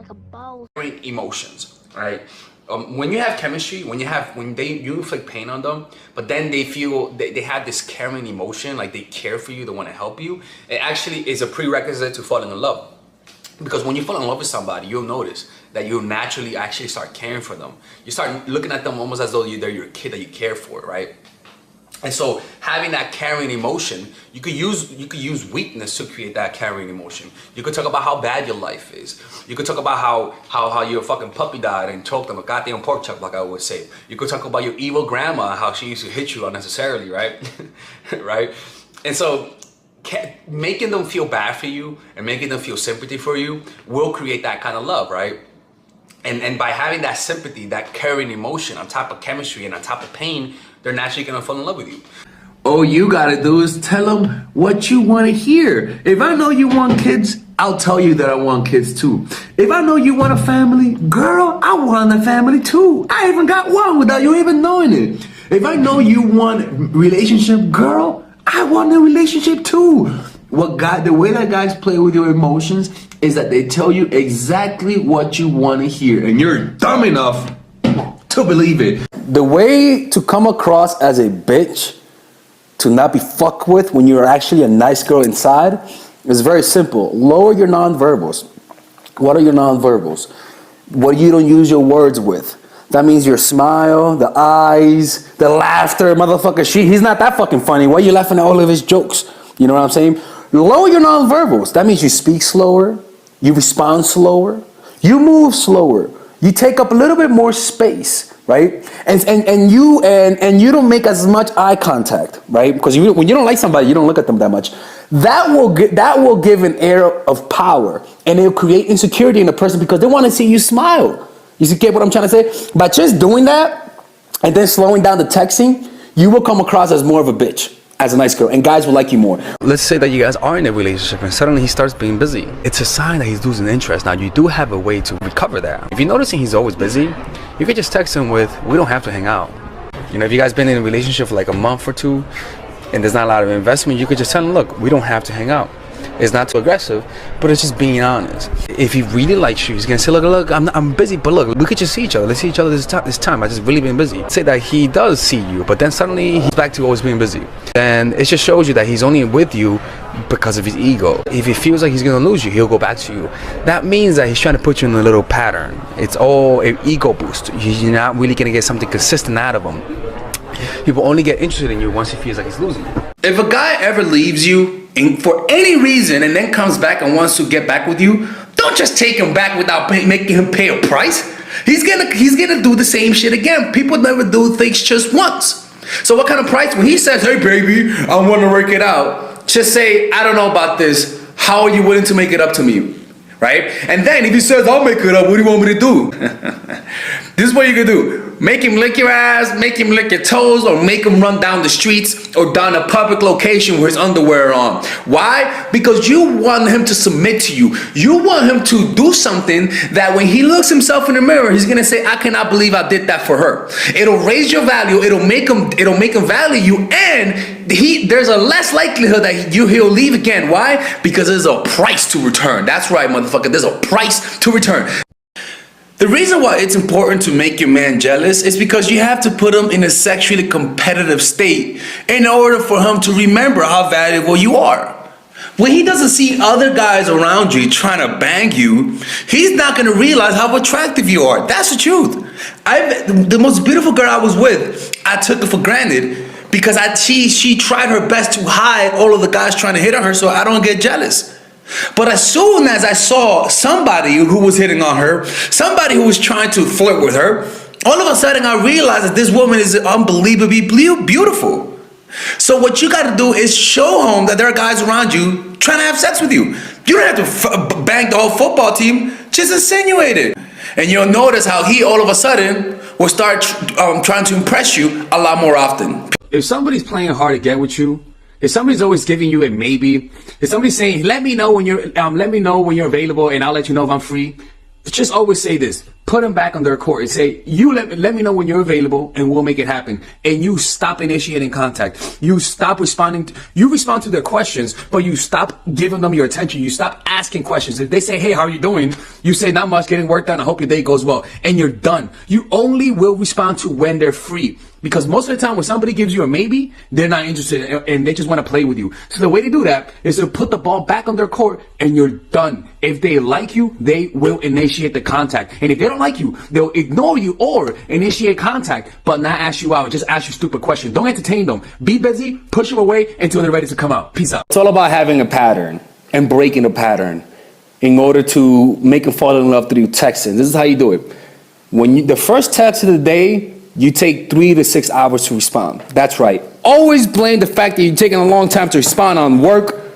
like a ball. Emotions, right? When you have chemistry, you inflict pain on them, but then they feel they have this caring emotion, like they care for you, they want to help you. It actually is a prerequisite to falling in love. Because when you fall in love with somebody, you'll notice that you'll naturally actually start caring for them. You start looking at them almost as though they're your kid that you care for, right? And so having that caring emotion, you could use weakness to create that caring emotion. You could talk about how bad your life is. You could talk about how your fucking puppy died and choked on a goddamn pork chop, like I always say. You could talk about your evil grandma, how she used to hit you unnecessarily, right? Right? And so making them feel bad for you and making them feel sympathy for you will create that kind of love, right? And by having that sympathy, that caring emotion on top of chemistry and on top of pain, they're naturally gonna fall in love with you. All you gotta do is tell them what you want to hear. If I know you want kids, I'll tell you that I want kids too. If I know you want a family, girl, I want a family too. I even got one without you even knowing it. If I know you want a relationship, girl, I want a relationship too. The way that guys play with your emotions is that they tell you exactly what you want to hear, and you're dumb enough to believe it. The way to come across as a bitch, to not be fucked with when you're actually a nice girl inside, is very simple. Lower your nonverbals. What are your nonverbals? What you don't use your words with. That means your smile, the eyes, the laughter. Motherfucker, he's not that fucking funny. Why are you laughing at all of his jokes? You know what I'm saying? Lower your nonverbals. That means you speak slower, you respond slower, you move slower, you take up a little bit more space, right? And you don't make as much eye contact, right? Because when you don't like somebody, you don't look at them that much. That will give an air of power, and it'll create insecurity in the person because they want to see you smile. You get what I'm trying to say? By just doing that and then slowing down the texting, you will come across as more of a bitch, as a nice girl, and guys will like you more. Let's say that you guys are in a relationship and suddenly he starts being busy. It's a sign that he's losing interest. Now, you do have a way to recover that. If you're noticing he's always busy, you could just text him with, we don't have to hang out. You know, if you guys been in a relationship for like a month or two and there's not a lot of investment, you could just tell him, look, we don't have to hang out. It's not too aggressive, but it's just being honest. If he really likes you, he's gonna say, look, I'm busy, but look, we could just see each other. Let's see each other this time. I just really been busy. Say that he does see you, but then suddenly he's back to always being busy. Then it just shows you that he's only with you because of his ego. If he feels like he's gonna lose you, he'll go back to you. That means that he's trying to put you in a little pattern. It's all an ego boost. You're not really gonna get something consistent out of him. People only get interested in you once he feels like he's losing you. If a guy ever leaves you for any reason and then comes back and wants to get back with you, don't just take him back without making him pay a price. He's gonna do the same shit again. People never do things just once. So what kind of price? When he says, hey baby, I want to work it out, just say, I don't know about this. How are you willing to make it up to me? Right? And then if he says, I'll make it up, what do you want me to do? This is what you can do. Make him lick your ass, make him lick your toes, or make him run down the streets or down a public location with his underwear are on. Why? Because you want him to submit to you. You want him to do something that when he looks himself in the mirror, he's gonna say, I cannot believe I did that for her. It'll raise your value, it'll make him value you, and there's a less likelihood that he'll leave again. Why? Because there's a price to return. That's right, motherfucker. There's a price to return. The reason why it's important to make your man jealous is because you have to put him in a sexually competitive state in order for him to remember how valuable you are. When he doesn't see other guys around you trying to bang you, he's not going to realize how attractive you are. That's the truth. The most beautiful girl I was with, I took it for granted because she tried her best to hide all of the guys trying to hit on her so I don't get jealous. But as soon as I saw somebody who was hitting on her, somebody who was trying to flirt with her, all of a sudden I realized that this woman is unbelievably beautiful. So what you got to do is show him that there are guys around you trying to have sex with you. You don't have to bang the whole football team, just insinuate it. And you'll notice how he all of a sudden will start trying to impress you a lot more often. If somebody's playing hard to get with you, if somebody's always giving you a maybe, if somebody's saying, let me know when you're available and I'll let you know if I'm free, just always say this. put them back on their court and say, you let me know when you're available and we'll make it happen. And you stop initiating contact. You stop responding. You respond to their questions, but you stop giving them your attention. You stop asking questions. If they say, hey, how are you doing? You say, not much, getting work done. I hope your day goes well. And you're done. You only will respond to when they're free. Because most of the time when somebody gives you a maybe, they're not interested and they just want to play with you. So the way to do that is to put the ball back on their court and you're done. If they like you, they will initiate the contact. And if they don't like you, they'll ignore you or initiate contact, but not ask you out. Just ask you stupid questions. Don't entertain them. Be busy, push them away until they're ready to come out. Peace out. It's all about having a pattern and breaking the pattern in order to make them fall in love through texting. This is how you do it. The first text of the day, you take 3 to 6 hours to respond. That's right. Always blame the fact that you're taking a long time to respond on work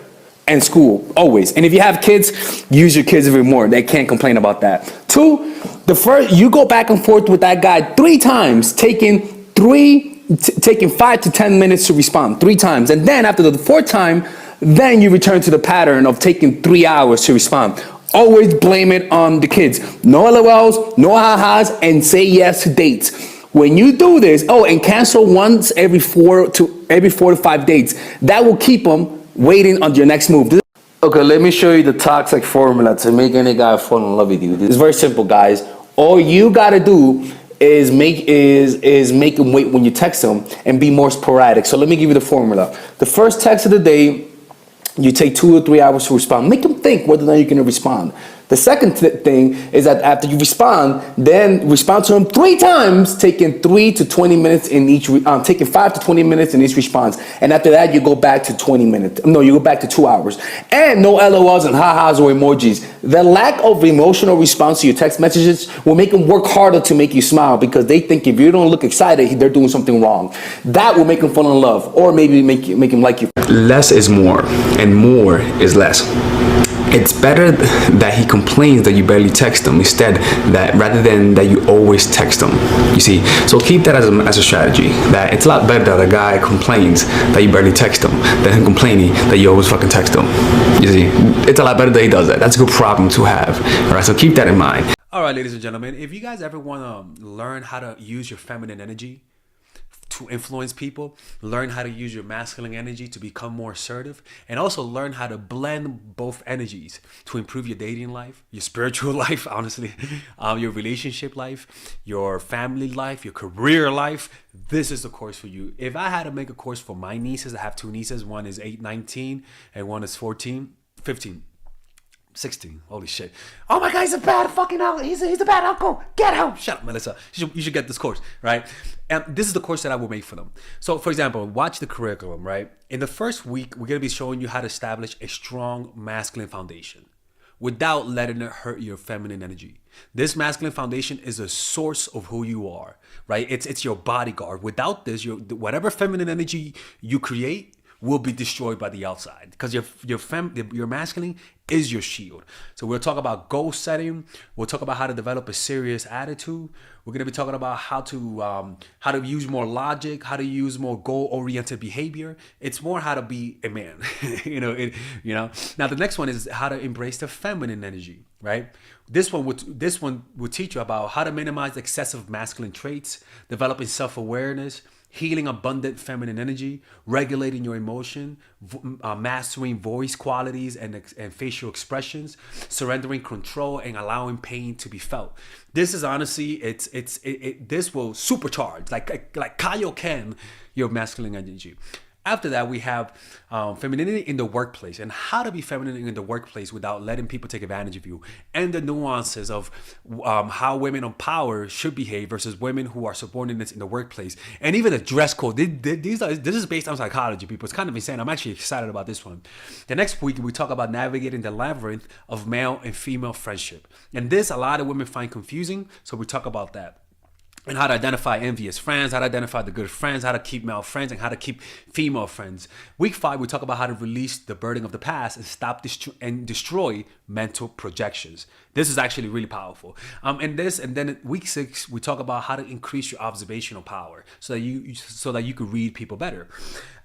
and school. Always. And if you have kids, use your kids even more. They can't complain about that. 2, you go back and forth with that guy 3 times, taking 5 to 10 minutes to respond 3 times. And then after the 4th time, then you return to the pattern of taking 3 hours to respond. Always blame it on the kids. No LOLs, no ha-has, and say yes to dates. When you do this, and cancel once every 4 to 5 dates. That will keep them waiting on your next move. Okay, let me show you the toxic formula to make any guy fall in love with you. It's very simple, guys. All you gotta do is make him wait when you text him and be more sporadic. So let me give you the formula. The first text of the day, you take 2 or 3 hours to respond. Make him think whether or not you're gonna respond. The second thing is that after you respond, then respond to him 3 times, taking 3 to 20 minutes in each, taking 5 to 20 minutes in each response. And after that, you go back to 20 minutes. No, you go back to 2 hours. And no LOLs and ha-has or emojis. The lack of emotional response to your text messages will make them work harder to make you smile because they think if you don't look excited, they're doing something wrong. That will make them fall in love or maybe make him like you. Less is more and more is less. It's better that he complains that you barely text him rather than that you always text him. You see, so keep that as a strategy. That it's a lot better that a guy complains that you barely text him than him complaining that you always fucking text him. You see, it's a lot better that he does that. That's a good problem to have. All right, so keep that in mind. All right, ladies and gentlemen, if you guys ever want to learn how to use your feminine energy to influence people, learn how to use your masculine energy to become more assertive, and also learn how to blend both energies to improve your dating life, your spiritual life, honestly, your relationship life, your family life, your career life, this is the course for you. If I had to make a course for my nieces, I have 2 nieces, one is 19 and one is 15. 16. Holy shit. Oh my God, he's a bad fucking uncle. He's a bad uncle. Get him. Shut up, Melissa. You should get this course, right? And this is the course that I will make for them. So, for example, watch the curriculum, right? In the first week, we're going to be showing you how to establish a strong masculine foundation without letting it hurt your feminine energy. This masculine foundation is a source of who you are, right? It's your bodyguard. Without this, whatever feminine energy you create will be destroyed by the outside because your masculine is your shield. So we'll talk about goal setting. We'll talk about how to develop a serious attitude. We're going to be talking about how to use more logic, how to use more goal-oriented behavior. It's more how to be a man. Now the next one is how to embrace the feminine energy, right? This one will teach you about how to minimize excessive masculine traits, developing self-awareness, healing abundant feminine energy, regulating your emotion, mastering voice qualities and facial expressions, surrendering control and allowing pain to be felt. This is honestly, this will supercharge, like Kaioken, your masculine energy. After that, we have femininity in the workplace and how to be feminine in the workplace without letting people take advantage of you, and the nuances of how women on power should behave versus women who are subordinates in the workplace, and even the dress code. This is based on psychology, people. It's kind of insane. I'm actually excited about this one. The next week, we talk about navigating the labyrinth of male and female friendship. And this, a lot of women find confusing, so we talk about that. And how to identify envious friends, how to identify the good friends, how to keep male friends, and how to keep female friends. Week 5, we talk about how to release the burden of the past and stop and destroy mental projections. This is actually really powerful. And then week 6, we talk about how to increase your observational power so that you could read people better.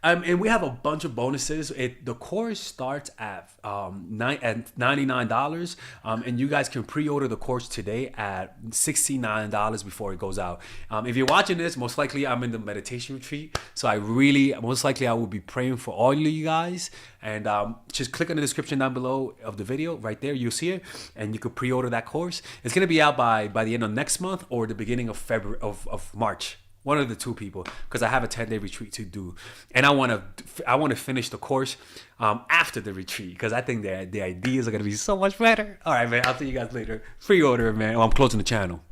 And we have a bunch of bonuses. The course starts at $99, and you guys can pre-order the course today at $69 before it goes out. If you're watching this, most likely I'm in the meditation retreat, so I will be praying for all of you guys. And just click on the description down below of the video, right there. You'll see it, and you could pre-order that course. It's gonna be out by the end of next month or the beginning of February of March. One of the two people, because I have a 10-day retreat to do, and I want to finish the course after the retreat, because I think the ideas are gonna be so much better. All right, man. I'll see you guys later. Pre-order, man. Oh, I'm closing the channel.